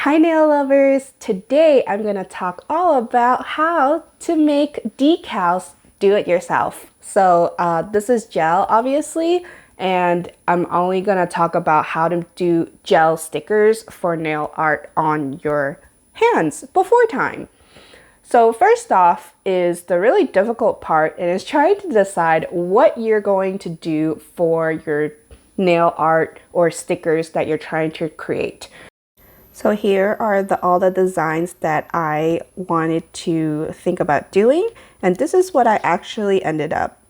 Hi nail lovers! Today I'm going to talk all about how to make decals do it yourself. So this is gel obviously, and I'm only going to talk about how to do gel stickers for nail art on your hands before time. So first off is the really difficult part, and is trying to decide what you're going to do for your nail art or stickers that you're trying to create. So here are all the designs that I wanted to think about doing, and this is what I actually ended up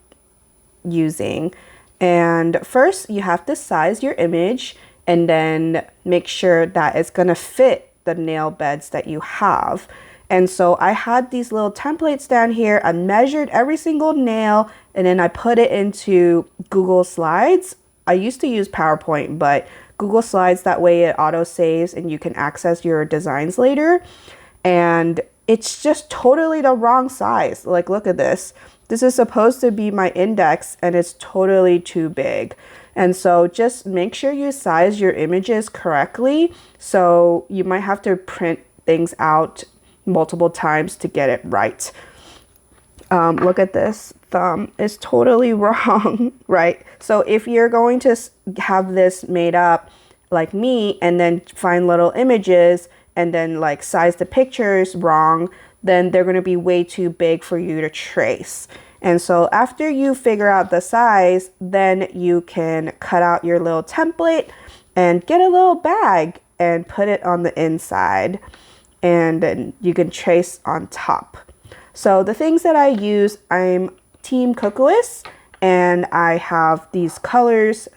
using. And first you have to size your image and then make sure that it's gonna fit the nail beds that you have. And so I had these little templates down here. I measured every single nail and then I put it into Google Slides. I used to use PowerPoint, but Google Slides, that way it auto saves and you can access your designs later. And it's just totally the wrong size. Like, look at this. This is supposed to be my index and it's totally too big. And so just make sure you size your images correctly. So you might have to print things out multiple times to get it right. Look at this thumb, is totally wrong, right? So if you're going to have this made up like me and then find little images and then like size the pictures wrong, then they're going to be way too big for you to trace. And so after you figure out the size, then you can cut out your little template and get a little bag and put it on the inside, and then you can trace on top. So the things that I use, I'm Team Cocoas, and I have these colors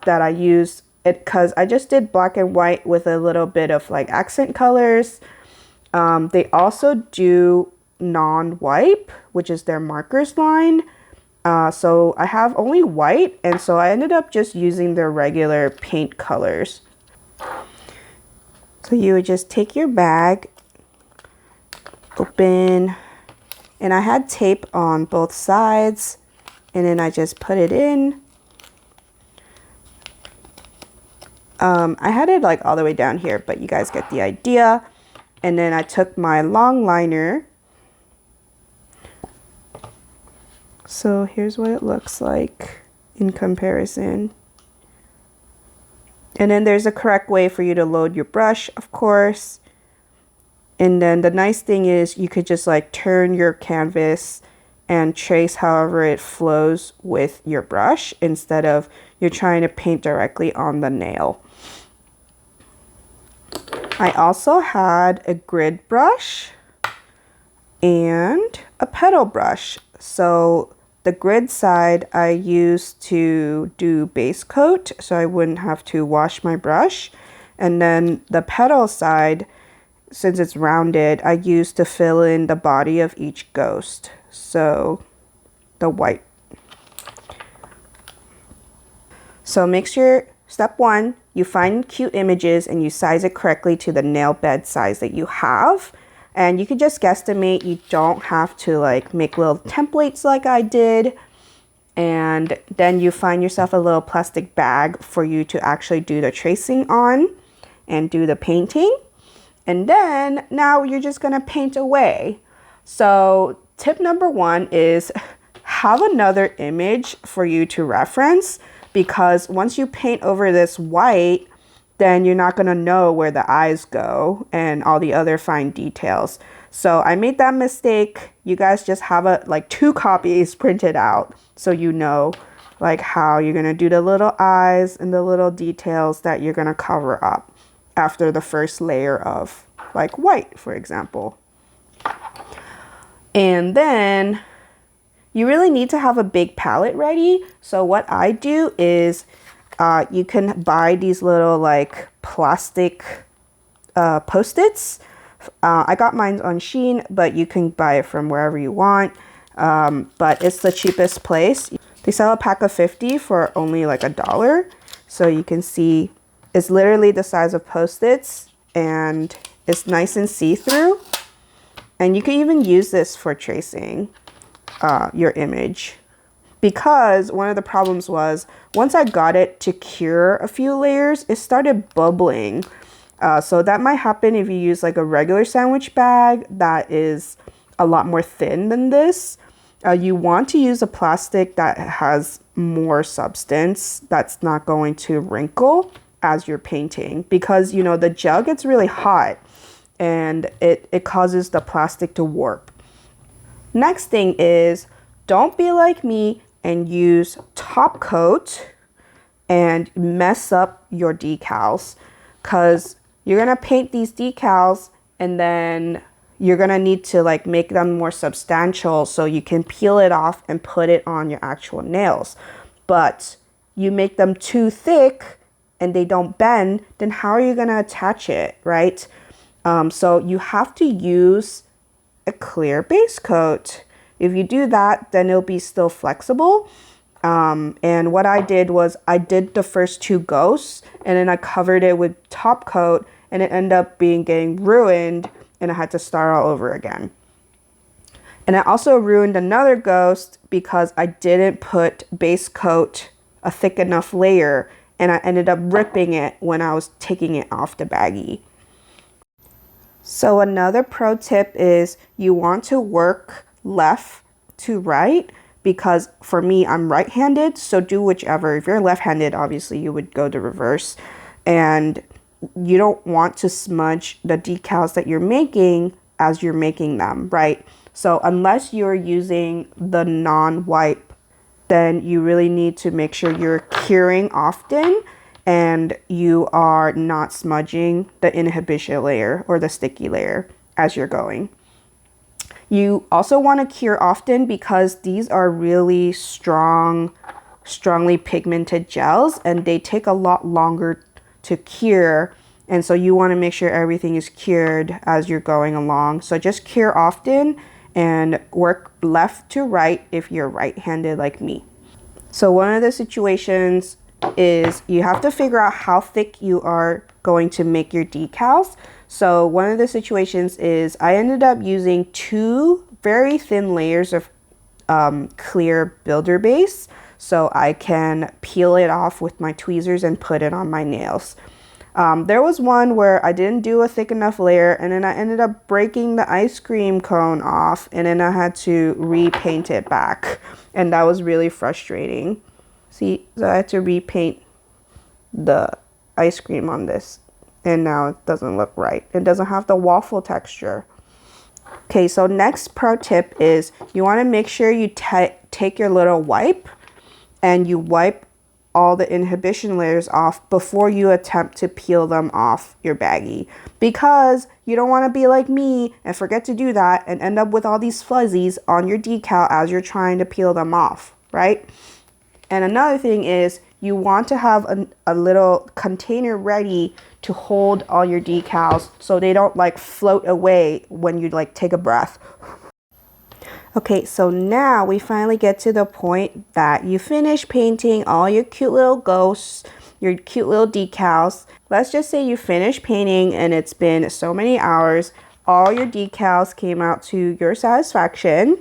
that I use it because I just did black and white with a little bit of like accent colors. They also do non-wipe, which is their markers line. So I have only white, and so I ended up just using their regular paint colors. So you would just take your bag, open, and I had tape on both sides, and then I just put it in. I had it like all the way down here, but you guys get the idea. And then I took my long liner. So here's what it looks like in comparison. And then there's a correct way for you to load your brush, of course. And then the nice thing is you could just like turn your canvas and trace however it flows with your brush instead of you're trying to paint directly on the nail. I also had a grid brush and a petal brush. So the grid side I used to do base coat so I wouldn't have to wash my brush. And then the petal side, since it's rounded, I used to fill in the body of each ghost. So the white. So make sure, step one, you find cute images and you size it correctly to the nail bed size that you have. And you can just guesstimate. You don't have to like make little templates like I did. And then you find yourself a little plastic bag for you to actually do the tracing on and do the painting. And then now you're just gonna paint away. So tip number one is have another image for you to reference, because once you paint over this white, then you're not gonna know where the eyes go and all the other fine details. So I made that mistake. You guys just have like 2 copies printed out so you know like how you're gonna do the little eyes and the little details that you're gonna cover up after the first layer of like white, for example. And then you really need to have a big palette ready. So what I do is you can buy these little like plastic Post-its. I got mine on Shein, but you can buy it from wherever you want. But it's the cheapest place. They sell a pack of 50 for only like $1. So you can see it's literally the size of Post-its and it's nice and see-through. And you can even use this for tracing your image. Because one of the problems was once I got it to cure a few layers, it started bubbling. So that might happen if you use like a regular sandwich bag that is a lot more thin than this. You want to use a plastic that has more substance that's not going to wrinkle as you're painting, because you know the gel gets really hot and it causes the plastic to warp. Next thing is, don't be like me and use top coat and mess up your decals, because you're gonna paint these decals and then you're gonna need to like make them more substantial so you can peel it off and put it on your actual nails. But you make them too thick and they don't bend, then how are you gonna attach it, right? So you have to use a clear base coat. If you do that, then it'll be still flexible. And what I did was I did the first two ghosts and then I covered it with top coat, and it ended up getting ruined and I had to start all over again. And I also ruined another ghost because I didn't put base coat a thick enough layer, and I ended up ripping it when I was taking it off the baggie. So another pro tip is you want to work left to right, because for me, I'm right-handed, so do whichever. If you're left-handed, obviously you would go the reverse. And you don't want to smudge the decals that you're making as you're making them, right? So unless you're using the non-wipe, then you really need to make sure you're curing often and you are not smudging the inhibition layer or the sticky layer as you're going. You also want to cure often because these are really strongly pigmented gels and they take a lot longer to cure. And so you want to make sure everything is cured as you're going along. So just cure often and work left to right if you're right-handed like me. So one of the situations is you have to figure out how thick you are going to make your decals. So one of the situations is I ended up using 2 very thin layers of clear builder base so I can peel it off with my tweezers and put it on my nails. There was one where I didn't do a thick enough layer and then I ended up breaking the ice cream cone off and then I had to repaint it back, and that was really frustrating. See, so I had to repaint the ice cream on this and now it doesn't look right. It doesn't have the waffle texture. Okay, so next pro tip is you want to make sure you take your little wipe and you wipe all the inhibition layers off before you attempt to peel them off your baggie, because you don't want to be like me and forget to do that and end up with all these fuzzies on your decal as you're trying to peel them off, right? And another thing is you want to have a little container ready to hold all your decals so they don't like float away when you like take a breath. Okay, so now we finally get to the point that you finish painting all your cute little ghosts, your cute little decals. Let's just say you finish painting and it's been so many hours. All your decals came out to your satisfaction.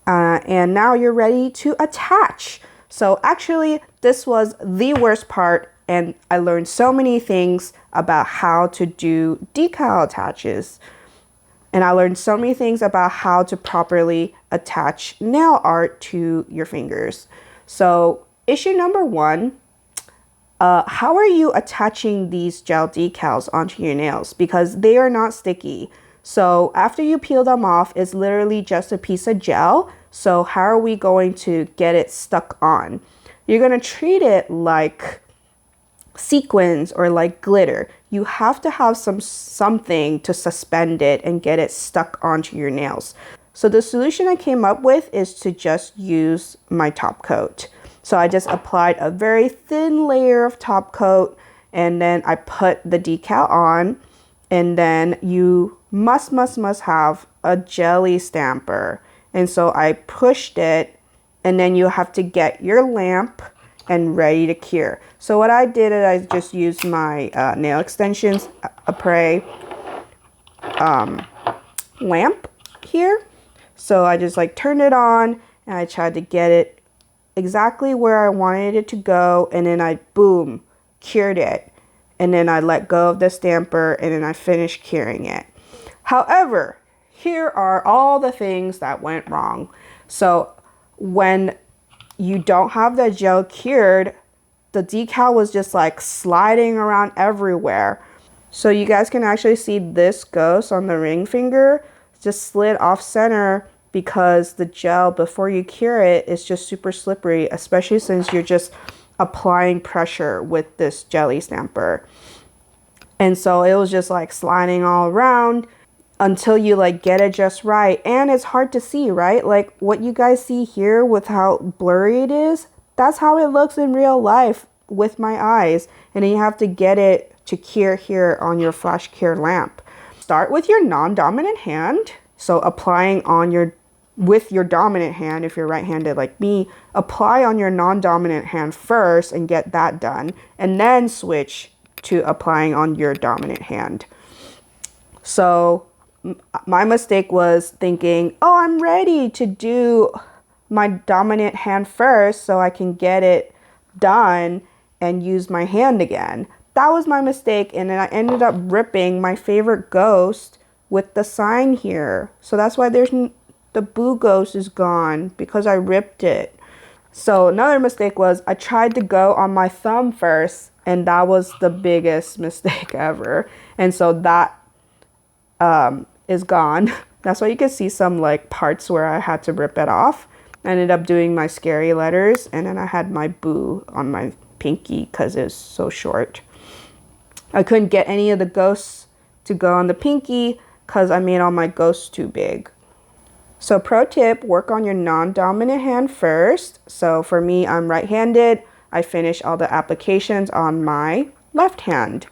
And now you're ready to attach. So actually, this was the worst part, and I learned so many things about how to do decal attaches. And I learned so many things about how to properly attach nail art to your fingers. So issue number 1, how are you attaching these gel decals onto your nails? Because they are not sticky. So after you peel them off, it's literally just a piece of gel. So how are we going to get it stuck on? You're going to treat it like sequins or like glitter. You have to have something to suspend it and get it stuck onto your nails. So the solution I came up with is to just use my top coat. So I just applied a very thin layer of top coat and then I put the decal on, and then you must have a jelly stamper. And so I pushed it, and then you have to get your lamp and ready to cure. So what I did is I just used my nail extensions apres lamp here. So I just like turned it on and I tried to get it exactly where I wanted it to go, and then I boom, cured it. and then I let go of the stamper, and then I finished curing it. However, here are all the things that went wrong. So when you don't have the gel cured, the decal was just like sliding around everywhere. So you guys can actually see this ghost on the ring finger just slid off center because the gel, before you cure it, is just super slippery, especially since you're just applying pressure with this jelly stamper. And so it was just like sliding all around until you like get it just right. And it's hard to see, right? Like what you guys see here with how blurry it is, that's how it looks in real life with my eyes. And then you have to get it to cure here on your flash cure lamp. Start with your non-dominant hand. So applying on your, with your dominant hand, if you're right-handed like me, apply on your non-dominant hand first and get that done. And then switch to applying on your dominant hand. So my mistake was thinking, oh, I'm ready to do my dominant hand first so I can get it done and use my hand again. That was my mistake, and then I ended up ripping my favorite ghost with the sign here. So that's why there's the boo ghost is gone, because I ripped it. So another mistake was I tried to go on my thumb first, and that was the biggest mistake ever. And so that is gone. That's why you can see some like parts where I had to rip it off. I ended up doing my scary letters, and then I had my boo on my pinky because it's so short. I couldn't get any of the ghosts to go on the pinky because I made all my ghosts too big. So pro tip, work on your non-dominant hand first. So for me, I'm right-handed. I finish all the applications on my left hand.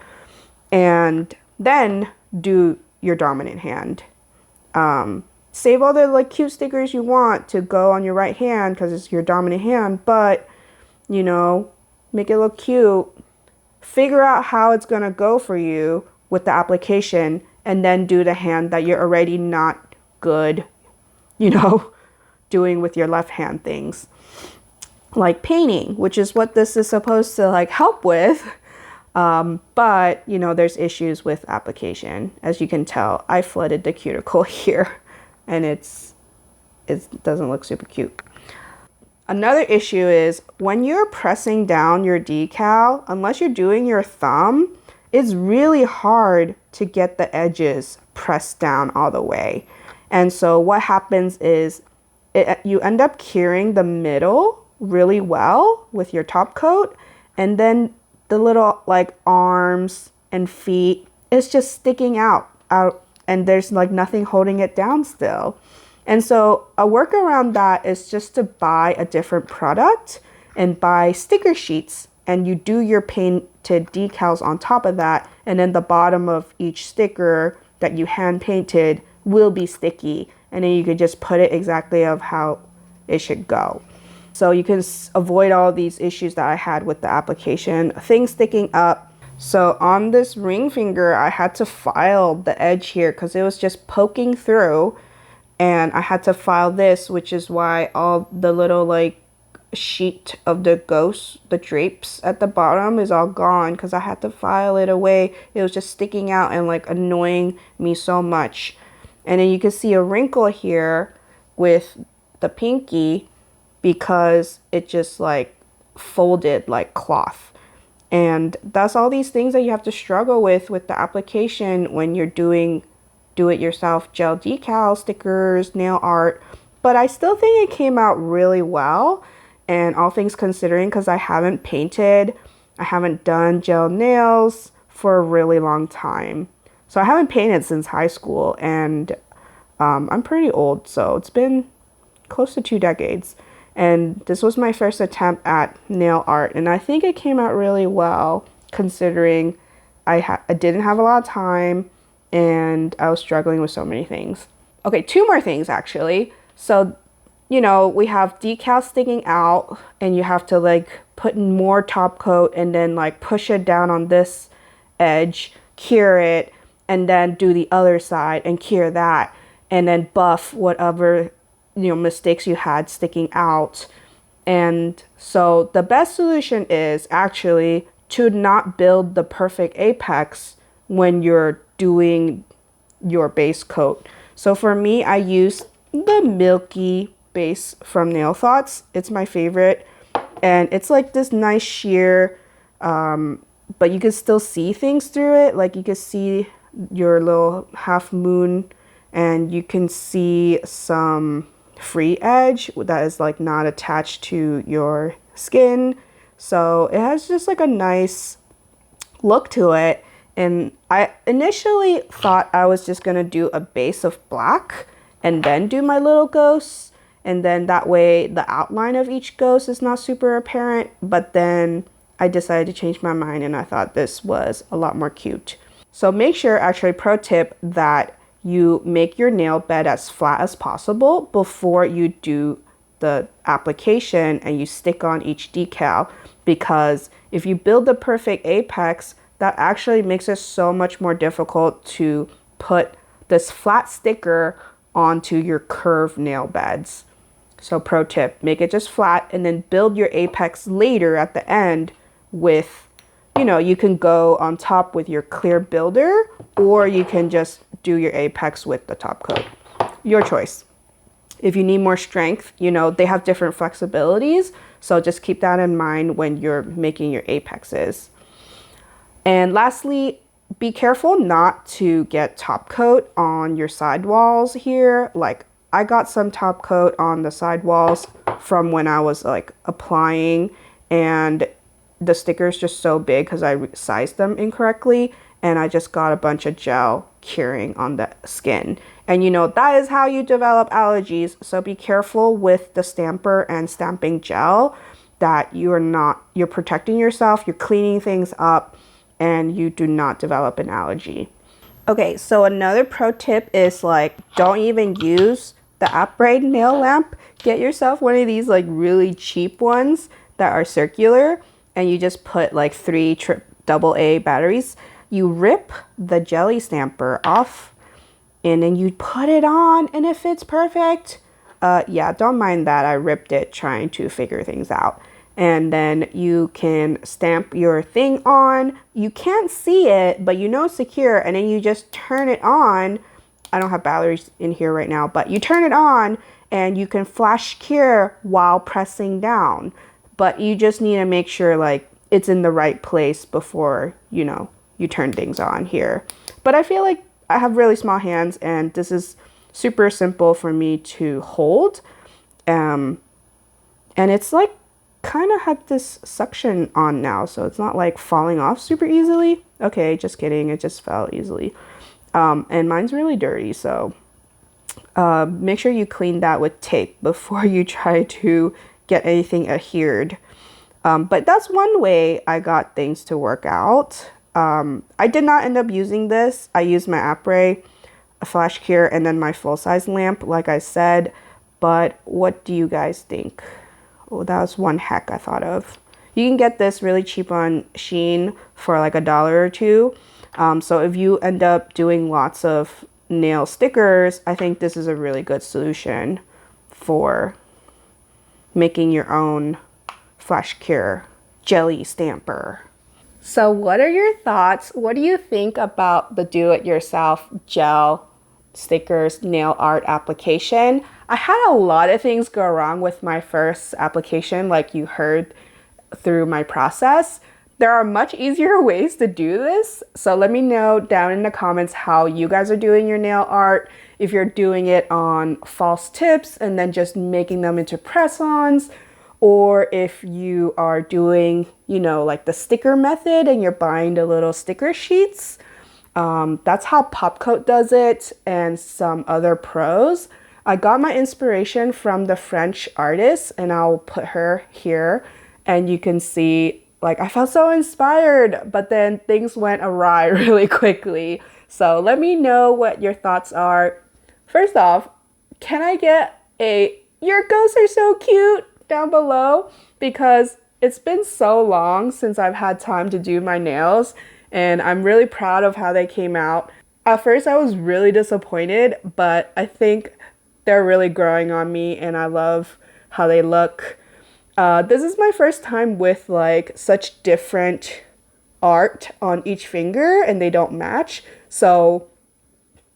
And then do your dominant hand. Save all the like cute stickers you want to go on your right hand because it's your dominant hand, but you know, make it look cute. Figure out how it's gonna go for you with the application, and then do the hand that you're already not good, you know, doing with your left hand things. Like painting, which is what this is supposed to like help with. But you know, there's issues with application. As you can tell, I flooded the cuticle here, and it doesn't look super cute. Another issue is when you're pressing down your decal, unless you're doing your thumb, it's really hard to get the edges pressed down all the way. And so what happens is you end up curing the middle really well with your top coat, and then the little like arms and feet, it's just sticking out and there's like nothing holding it down still. And so a workaround that is just to buy a different product and buy sticker sheets, and you do your painted decals on top of that, and then the bottom of each sticker that you hand painted will be sticky, and then you can just put it exactly of how it should go. So you can avoid all these issues that I had with the application, things sticking up. So on this ring finger, I had to file the edge here because it was just poking through, and I had to file this, which is why all the little like sheet of the ghost, the drapes at the bottom is all gone because I had to file it away. It was just sticking out and like annoying me so much. And then you can see a wrinkle here with the pinky because it just like folded like cloth. And that's all these things that you have to struggle with the application when you're doing do-it-yourself gel decal, stickers, nail art. But I still think it came out really well, and all things considering, because I haven't painted, I haven't done gel nails for a really long time. So I haven't painted since high school, and I'm pretty old, so it's been close to 2 decades. And this was my first attempt at nail art, and I think it came out really well considering I didn't have a lot of time and I was struggling with so many things. Okay, 2 more things actually. So, you know, we have decals sticking out, and you have to like put in more top coat and then like push it down on this edge, cure it, and then do the other side and cure that, and then buff whatever, you know, mistakes you had sticking out. And so the best solution is actually to not build the perfect apex when you're doing your base coat. So for me, I use the Milky base from Nail Thoughts. It's my favorite, and it's like this nice sheer, but you can still see things through it. Like you can see your little half moon, and you can see some free edge that is like not attached to your skin. So it has just like a nice look to it. And I initially thought I was just gonna do a base of black and then do my little ghosts, and then that way the outline of each ghost is not super apparent. But then I decided to change my mind, and I thought this was a lot more cute. So make sure, actually pro tip, that you make your nail bed as flat as possible before you do the application and you stick on each decal, because if you build the perfect apex, that actually makes it so much more difficult to put this flat sticker onto your curved nail beds. So pro tip, make it just flat and then build your apex later at the end with, you know, you can go on top with your clear builder, or you can just do your apex with the top coat. Your choice. If you need more strength, you know, they have different flexibilities. So just keep that in mind when you're making your apexes. And lastly, be careful not to get top coat on your sidewalls here. Like I got some top coat on the sidewalls from when I was like applying, and the sticker's just so big because I sized them incorrectly, and I just got a bunch of gel curing on the skin. And you know, that is how you develop allergies. So be careful with the stamper and stamping gel, that you're protecting yourself, you're cleaning things up, and you do not develop an allergy. Okay, so another pro tip is like, don't even use the applique nail lamp. Get yourself one of these like really cheap ones that are circular, and you just put like 3 AA batteries. You rip the jelly stamper off, and then you put it on, and it fits perfect. Yeah, don't mind that. I ripped it trying to figure things out. And then you can stamp your thing on. You can't see it, but you know it's secure, and then you just turn it on. I don't have batteries in here right now, but you turn it on and you can flash cure while pressing down. But you just need to make sure like it's in the right place before, you know, you turn things on here. But I feel like I have really small hands, and this is super simple for me to hold. And it's like kind of had this suction on now, so it's not like falling off super easily. Okay, just kidding, it just fell easily. And mine's really dirty, so make sure you clean that with tape before you try to get anything adhered. But that's one way I got things to work out. I did not end up using this. I used my applique, a flash cure, and then my full-size lamp, like I said. But what do you guys think? Oh, that was one hack I thought of. You can get this really cheap on Shein for like $1 or $2. So if you end up doing lots of nail stickers, I think this is a really good solution for making your own flash cure jelly stamper. So what are your thoughts? What do you think about the do-it-yourself gel stickers nail art application? I had a lot of things go wrong with my first application, like you heard through my process. There are much easier ways to do this. So let me know down in the comments how you guys are doing your nail art. If you're doing it on false tips and then just making them into press-ons, or if you are doing, you know, like the sticker method and you're buying the little sticker sheets. That's how Popcoat does it, and some other pros. I got my inspiration from the French artist, and I'll put her here, and you can see like I felt so inspired, but then things went awry really quickly. So let me know what your thoughts are. First off, can I get a "your ghosts are so cute" down below? Because it's been so long since I've had time to do my nails, and I'm really proud of how they came out. At first I was really disappointed, but I think they're really growing on me, and I love how they look. This is my first time with like such different art on each finger and they don't match. So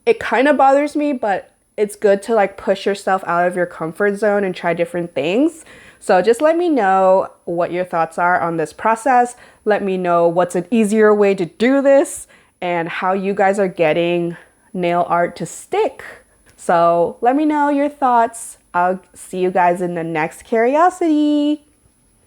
it kind of bothers me, but it's good to like push yourself out of your comfort zone and try different things. So just let me know what your thoughts are on this process. Let me know what's an easier way to do this and how you guys are getting nail art to stick. So let me know your thoughts. I'll see you guys in the next curiosity.